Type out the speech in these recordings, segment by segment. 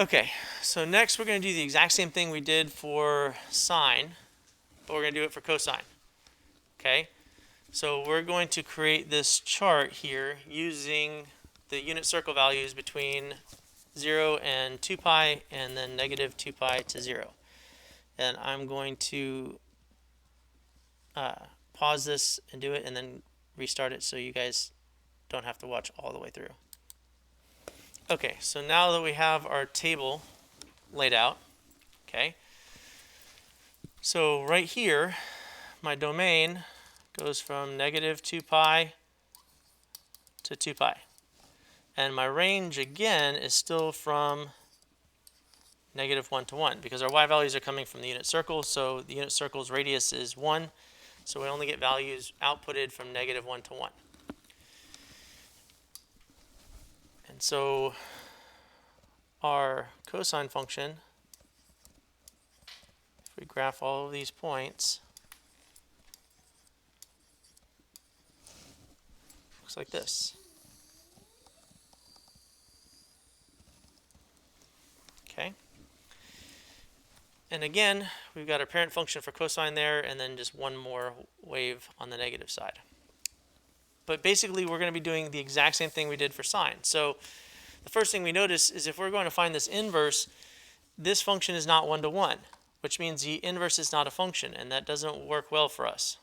Okay, so next we're going to do the exact same thing we did for sine, but we're going to do it for cosine. Okay, so we're going to create this chart here using the unit circle values between 0 and 2 pi and then negative 2 pi to 0. And I'm going to pause this and do it and then restart it so you guys don't have to watch all the way through. Okay, so now that we have our table laid out, okay, so right here, my domain goes from negative 2 pi to 2 pi. And my range, again, is still from negative 1 to 1, because our y values are coming from the unit circle, so the unit circle's radius is 1, so we only get values outputted from negative 1 to 1. And so our cosine function, if we graph all of these points, looks like this. Okay. And again, we've got our parent function for cosine there, and then just one more wave on the negative side. But basically, we're going to be doing the exact same thing we did for sine. So the first thing we notice is if we're going to find this inverse, this function is not 1 to 1, which means the inverse is not a function, and that doesn't work well for us.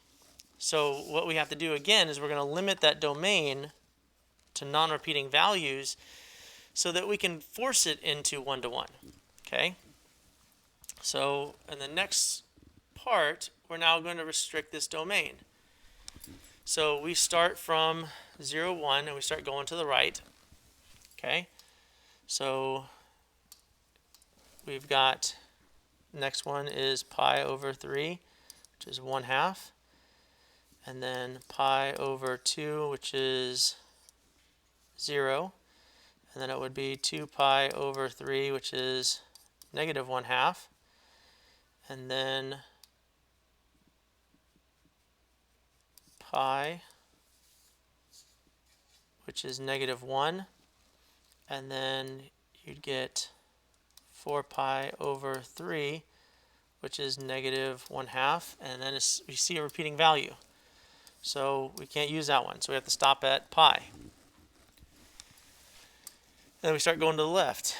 So what we have to do again is we're going to limit that domain to non-repeating values so that we can force it into 1 to 1. Okay? So in the next part, we're now going to restrict this domain. So we start from 0, 1, and we start going to the right. Okay? So we've got, next one is pi over 3, which is 1/2. And then pi over 2, which is 0. And then it would be 2 pi over 3, which is negative 1/2. And then pi, which is negative 1. And then you'd get 4 pi over 3, which is negative 1/2. And then we see a repeating value. So we can't use that one. So we have to stop at pi. And then we start going to the left.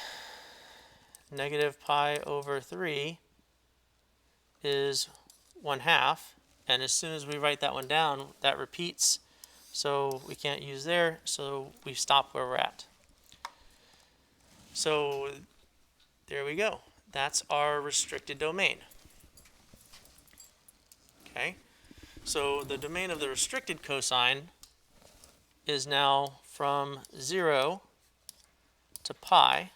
Negative pi over 3 is 1/2. And as soon as we write that one down, that repeats. So we can't use there. So we stop where we're at. So there we go. That's our restricted domain. Okay. So the domain of the restricted cosine is now from 0 to pi.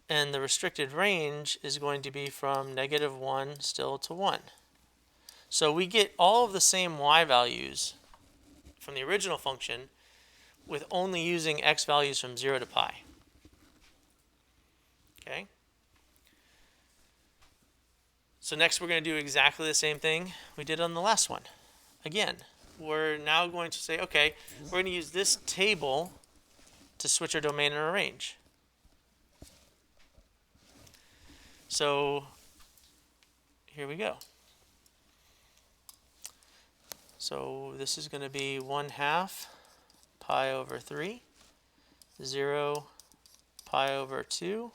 And the restricted range is going to be from negative 1 still to 1. So we get all of the same y values from the original function with only using x values from 0 to pi. Okay? So next we're going to do exactly the same thing we did on the last one. Again, we're now going to say, okay, we're going to use this table to switch our domain and our range. So here we go. So this is going to be 1/2 pi over 3, 0 pi over 2,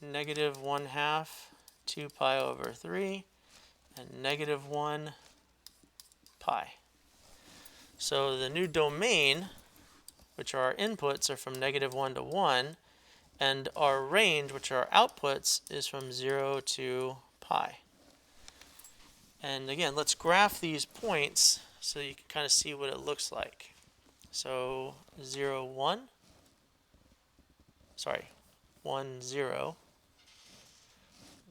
negative 1/2 2 pi over 3, and negative 1 pi. So the new domain, which are our inputs, are from negative 1 to 1, and our range, which are our outputs, is from 0 to pi. And again, let's graph these points so you can kind of see what it looks like. So 0, 1, 0,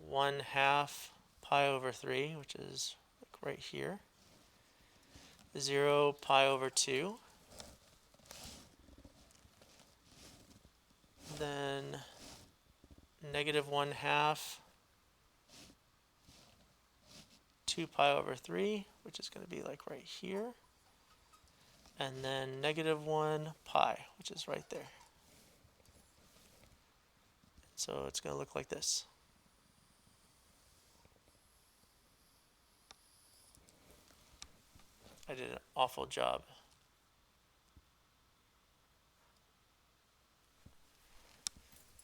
1/2 pi over 3, which is like right here, 0 pi over 2, then negative 1/2 2 pi over 3, which is going to be like right here, and then negative 1 pi, which is right there. So it's going to look like this. I did an awful job.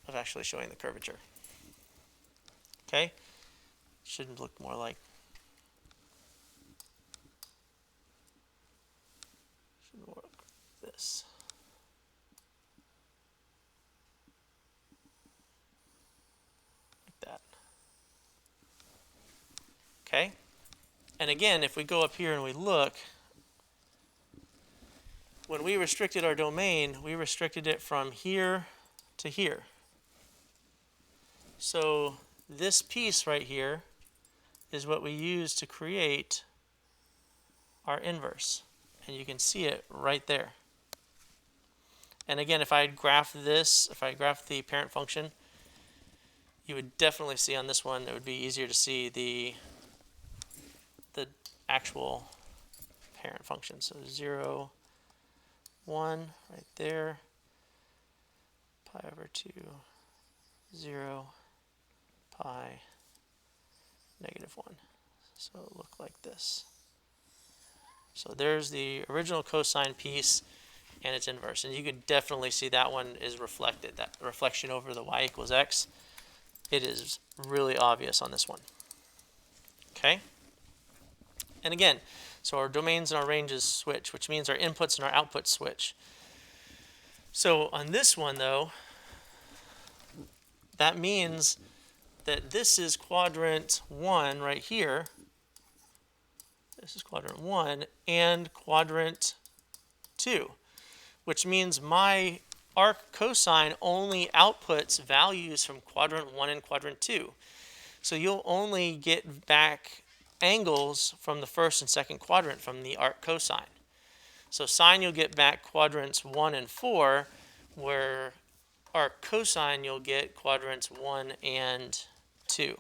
Of actually showing the curvature. Okay? Should look more like this. Like that. Okay? And again, if we go up here and we look, when we restricted our domain, we restricted it from here to here. So this piece right here is what we use to create our inverse. And you can see it right there. And again, if I graph this, if I graph the parent function, you would definitely see on this one, it would be easier to see the actual parent function. So 0, 1 right there, pi over 2, 0, pi, negative 1. So it'll look like this. So there's the original cosine piece and its inverse. And you could definitely see that one is reflected, that reflection over the y equals x. It is really obvious on this one. Okay? And again, so our domains and our ranges switch, which means our inputs and our outputs switch. So on this one, though, that means that this is quadrant 1 right here. This is quadrant 1 and quadrant 2, which means my arc cosine only outputs values from quadrant 1 and quadrant 2. So you'll only get back angles from the first and second quadrant from the arc cosine. So sine you'll get back quadrants 1 and 4, where arc cosine you'll get quadrants 1 and 2.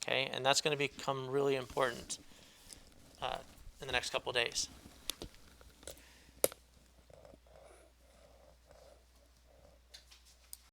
Okay, and that's going to become really important in the next couple of days.